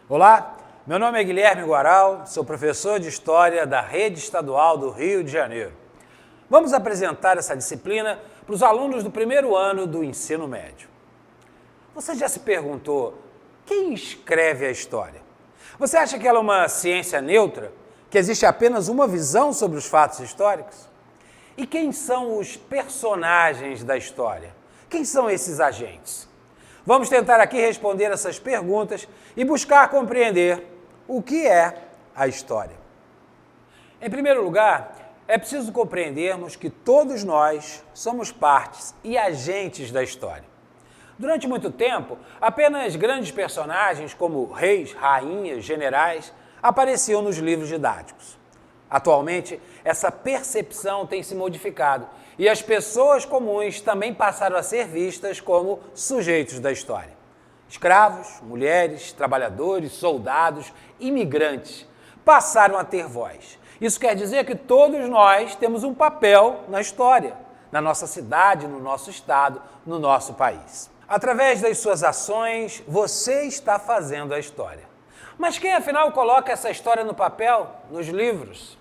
Olá, meu nome é Guilherme Guaral, sou professor de História da Rede Estadual do Rio de Janeiro. Vamos apresentar essa disciplina para os alunos do primeiro ano do ensino médio. Você já se perguntou quem escreve a história? Você acha que ela é uma ciência neutra, que existe apenas uma visão sobre os fatos históricos? E quem são os personagens da história? Quem são esses agentes? Vamos tentar aqui responder essas perguntas e buscar compreender o que é a história. Em primeiro lugar, é preciso compreendermos que todos nós somos partes e agentes da história. Durante muito tempo, apenas grandes personagens como reis, rainhas, generais apareciam nos livros didáticos. Atualmente, essa percepção tem se modificado e as pessoas comuns também passaram a ser vistas como sujeitos da história. Escravos, mulheres, trabalhadores, soldados, imigrantes passaram a ter voz. Isso quer dizer que todos nós temos um papel na história, na nossa cidade, no nosso estado, no nosso país. Através das suas ações, você está fazendo a história. Mas quem afinal coloca essa história no papel, nos livros?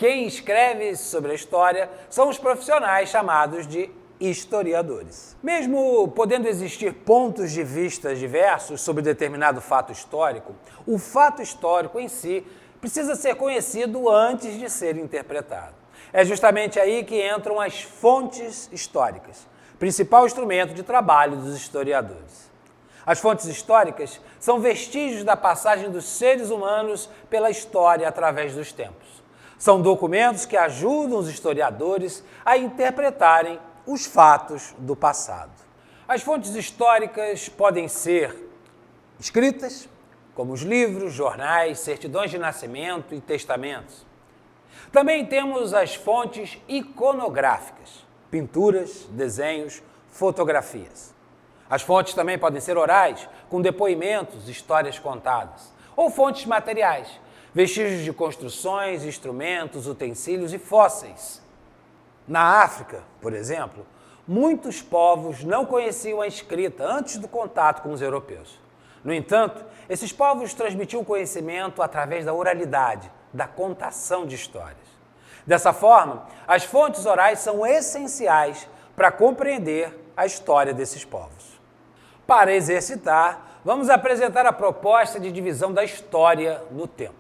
Quem escreve sobre a história são os profissionais chamados de historiadores. Mesmo podendo existir pontos de vista diversos sobre determinado fato histórico, o fato histórico em si precisa ser conhecido antes de ser interpretado. É justamente aí que entram as fontes históricas, principal instrumento de trabalho dos historiadores. As fontes históricas são vestígios da passagem dos seres humanos pela história através dos tempos. São documentos que ajudam os historiadores a interpretarem os fatos do passado. As fontes históricas podem ser escritas, como os livros, jornais, certidões de nascimento e testamentos. Também temos as fontes iconográficas, pinturas, desenhos, fotografias. As fontes também podem ser orais, com depoimentos, histórias contadas, ou fontes materiais, vestígios de construções, instrumentos, utensílios e fósseis. Na África, por exemplo, muitos povos não conheciam a escrita antes do contato com os europeus. No entanto, esses povos transmitiam conhecimento através da oralidade, da contação de histórias. Dessa forma, as fontes orais são essenciais para compreender a história desses povos. Para exercitar, vamos apresentar a proposta de divisão da história no tempo.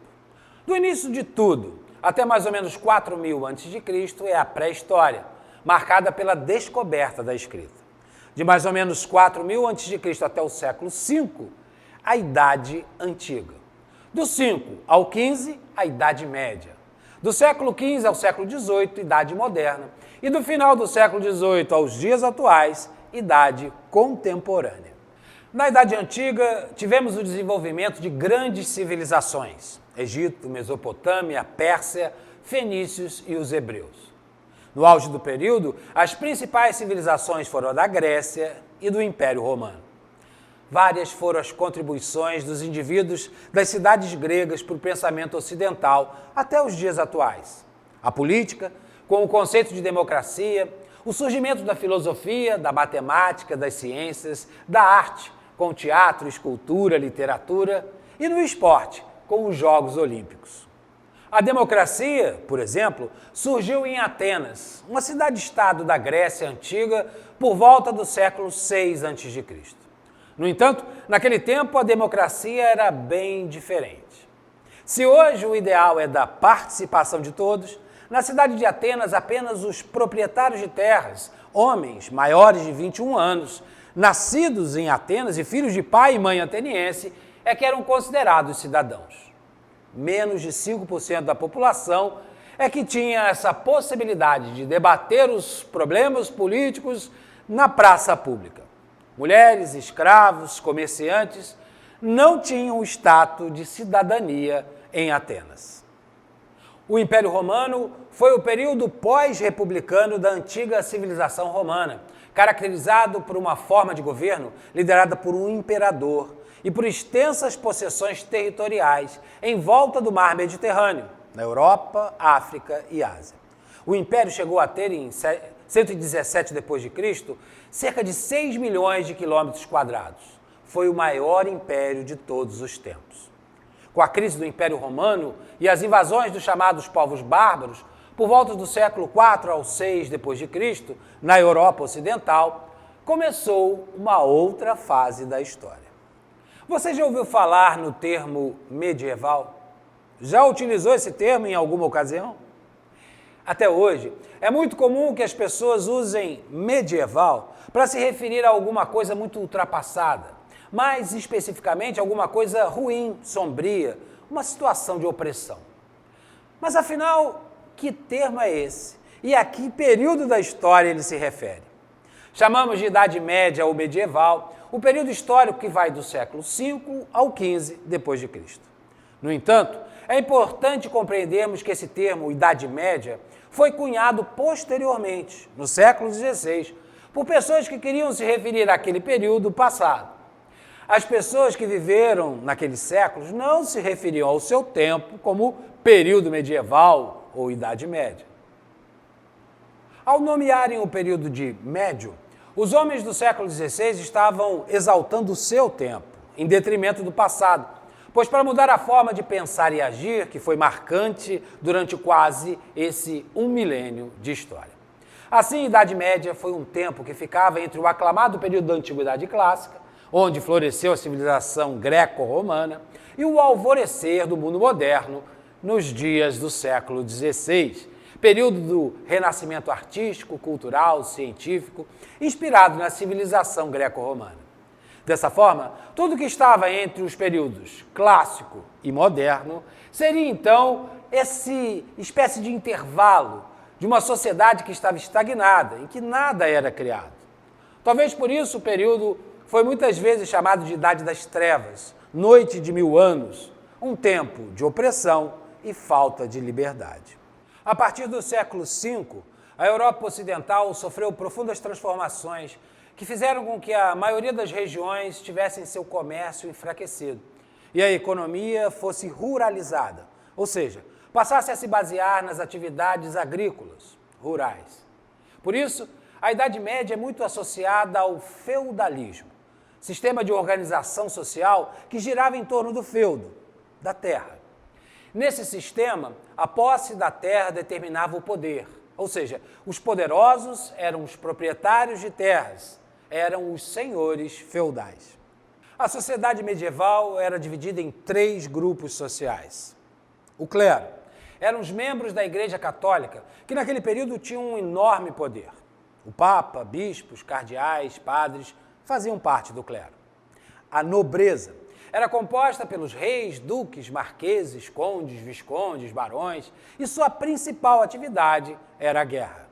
Do início de tudo, até mais ou menos 4000 a.C., é a pré-história, marcada pela descoberta da escrita. De mais ou menos 4000 a.C. até o século V, a Idade Antiga. Do 5 ao 15, a Idade Média. Do século XV ao século XVIII, Idade Moderna. E do final do século XVIII aos dias atuais, Idade Contemporânea. Na Idade Antiga, tivemos o desenvolvimento de grandes civilizações: Egito, Mesopotâmia, Pérsia, fenícios e os hebreus. No auge do período, as principais civilizações foram a da Grécia e do Império Romano. Várias foram as contribuições dos indivíduos das cidades gregas para o pensamento ocidental até os dias atuais. A política, com o conceito de democracia, o surgimento da filosofia, da matemática, das ciências, da arte, com teatro, escultura, literatura, e no esporte, com os Jogos Olímpicos. A democracia, por exemplo, surgiu em Atenas, uma cidade-estado da Grécia Antiga, por volta do século VI a.C. No entanto, naquele tempo a democracia era bem diferente. Se hoje o ideal é da participação de todos, na cidade de Atenas apenas os proprietários de terras, homens maiores de 21 anos, nascidos em Atenas e filhos de pai e mãe ateniense, é que eram considerados cidadãos. Menos de 5% da população é que tinha essa possibilidade de debater os problemas políticos na praça pública. Mulheres, escravos, comerciantes não tinham o status de cidadania em Atenas. O Império Romano foi o período pós-republicano da antiga civilização romana, caracterizado por uma forma de governo liderada por um imperador e por extensas possessões territoriais em volta do mar Mediterrâneo, na Europa, África e Ásia. O Império chegou a ter, em 117 d.C., cerca de 6 milhões de quilômetros quadrados. foi o maior império de todos os tempos. Com a crise do Império Romano e as invasões dos chamados povos bárbaros, por volta do século IV ao VI d.C., na Europa Ocidental, começou uma outra fase da história. Você já ouviu falar no termo medieval? Já utilizou esse termo em alguma ocasião? Até hoje, é muito comum que as pessoas usem medieval para se referir a alguma coisa muito ultrapassada, mais especificamente alguma coisa ruim, sombria, uma situação de opressão. Mas afinal, que termo é esse? E a que período da história ele se refere? Chamamos de Idade Média ou medieval o período histórico que vai do século V ao XV d.C. No entanto, é importante compreendermos que esse termo, Idade Média, foi cunhado posteriormente, no século XVI, por pessoas que queriam se referir àquele período passado. As pessoas que viveram naqueles séculos não se referiam ao seu tempo como período medieval ou Idade Média. Ao nomearem o período de médio, os homens do século XVI estavam exaltando o seu tempo, em detrimento do passado, pois para mudar a forma de pensar e agir, que foi marcante durante quase esse 1 milênio de história. Assim, a Idade Média foi um tempo que ficava entre o aclamado período da Antiguidade Clássica, onde floresceu a civilização greco-romana, e o alvorecer do mundo moderno nos dias do século XVI, período do renascimento artístico, cultural, científico, inspirado na civilização greco-romana. Dessa forma, tudo que estava entre os períodos clássico e moderno seria, então, essa espécie de intervalo de uma sociedade que estava estagnada, em que nada era criado. Talvez por isso o período foi muitas vezes chamado de Idade das Trevas, noite de 1000 anos, um tempo de opressão e falta de liberdade. A partir do século V, a Europa Ocidental sofreu profundas transformações que fizeram com que a maioria das regiões tivessem seu comércio enfraquecido e a economia fosse ruralizada, ou seja, passasse a se basear nas atividades agrícolas, rurais. Por isso, a Idade Média é muito associada ao feudalismo, sistema de organização social que girava em torno do feudo, da terra. Nesse sistema, a posse da terra determinava o poder, ou seja, os poderosos eram os proprietários de terras, eram os senhores feudais. A sociedade medieval era dividida em 3 grupos sociais. O clero eram os membros da Igreja Católica, que naquele período tinham um enorme poder. O Papa, bispos, cardeais, padres faziam parte do clero. A nobreza era composta pelos reis, duques, marqueses, condes, viscondes, barões, e sua principal atividade era a guerra.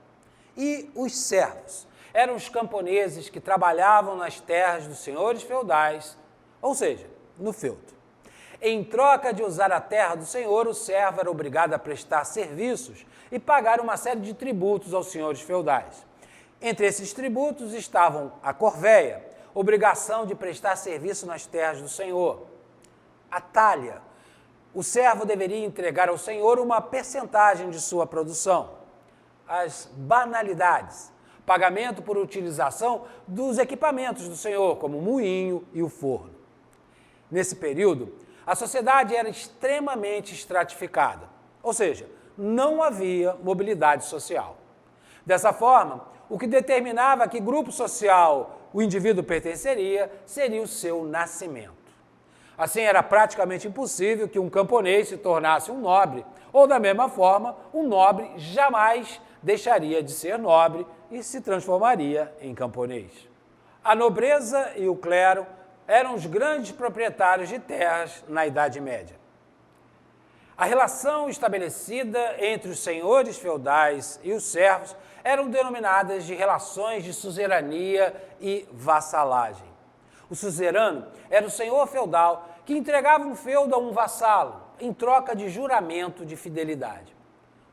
E os servos eram os camponeses que trabalhavam nas terras dos senhores feudais, ou seja, no feudo. Em troca de usar a terra do senhor, o servo era obrigado a prestar serviços e pagar uma série de tributos aos senhores feudais. Entre esses tributos estavam a corvéia, obrigação de prestar serviço nas terras do senhor. A talha. O servo deveria entregar ao senhor uma percentagem de sua produção. As banalidades. Pagamento por utilização dos equipamentos do senhor, como o moinho e o forno. Nesse período, a sociedade era extremamente estratificada, ou seja, não havia mobilidade social. Dessa forma, o que determinava a que grupo social o indivíduo pertenceria seria o seu nascimento. Assim, era praticamente impossível que um camponês se tornasse um nobre, ou da mesma forma, um nobre jamais deixaria de ser nobre e se transformaria em camponês. A nobreza e o clero eram os grandes proprietários de terras na Idade Média. A relação estabelecida entre os senhores feudais e os servos eram denominadas de relações de suzerania e vassalagem. O suzerano era o senhor feudal que entregava um feudo a um vassalo em troca de juramento de fidelidade.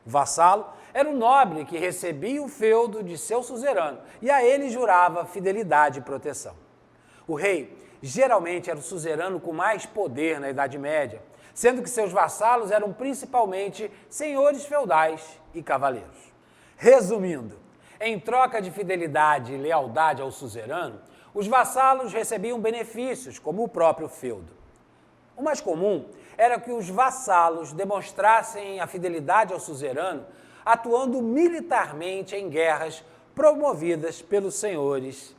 O vassalo era o nobre que recebia o feudo de seu suzerano e a ele jurava fidelidade e proteção. O rei geralmente era o suzerano com mais poder na Idade Média, sendo que seus vassalos eram principalmente senhores feudais e cavaleiros. Resumindo, em troca de fidelidade e lealdade ao suzerano, os vassalos recebiam benefícios, como o próprio feudo. O mais comum era que os vassalos demonstrassem a fidelidade ao suzerano, atuando militarmente em guerras promovidas pelos senhores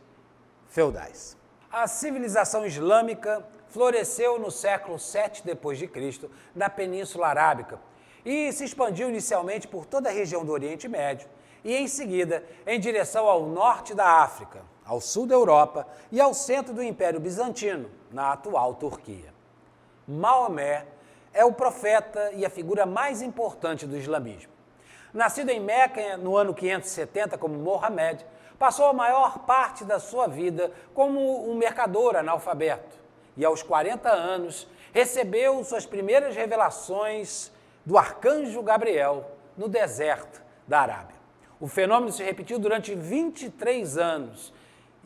feudais. A civilização islâmica floresceu no século VII d.C., na Península Arábica, e se expandiu inicialmente por toda a região do Oriente Médio e, em seguida, em direção ao norte da África, ao sul da Europa e ao centro do Império Bizantino, na atual Turquia. Maomé é o profeta e a figura mais importante do islamismo. Nascido em Meca no ano 570 como Mohammed, passou a maior parte da sua vida como um mercador analfabeto e, aos 40 anos, recebeu suas primeiras revelações do arcanjo Gabriel no deserto da Arábia. O fenômeno se repetiu durante 23 anos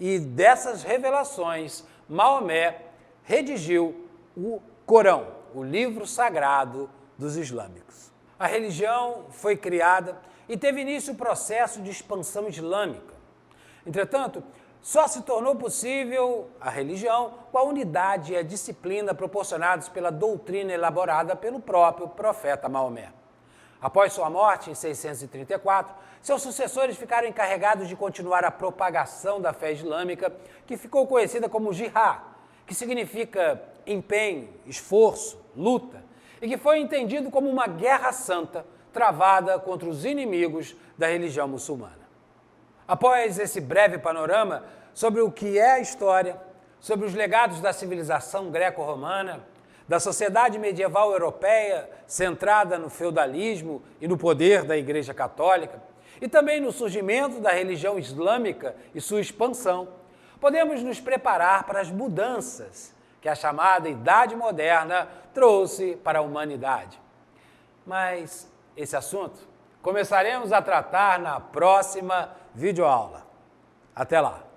e dessas revelações, Maomé redigiu o Corão, o livro sagrado dos islâmicos. A religião foi criada e teve início o processo de expansão islâmica. Entretanto, só se tornou possível a religião com a unidade e a disciplina proporcionados pela doutrina elaborada pelo próprio profeta Maomé. Após sua morte, em 634, seus sucessores ficaram encarregados de continuar a propagação da fé islâmica, que ficou conhecida como jihad, que significa empenho, esforço, luta, e que foi entendido como uma guerra santa travada contra os inimigos da religião muçulmana. Após esse breve panorama sobre o que é a história, sobre os legados da civilização greco-romana, da sociedade medieval europeia centrada no feudalismo e no poder da Igreja Católica, e também no surgimento da religião islâmica e sua expansão, podemos nos preparar para as mudanças que a chamada Idade Moderna trouxe para a humanidade. Mas esse assunto começaremos a tratar na próxima videoaula. Até lá!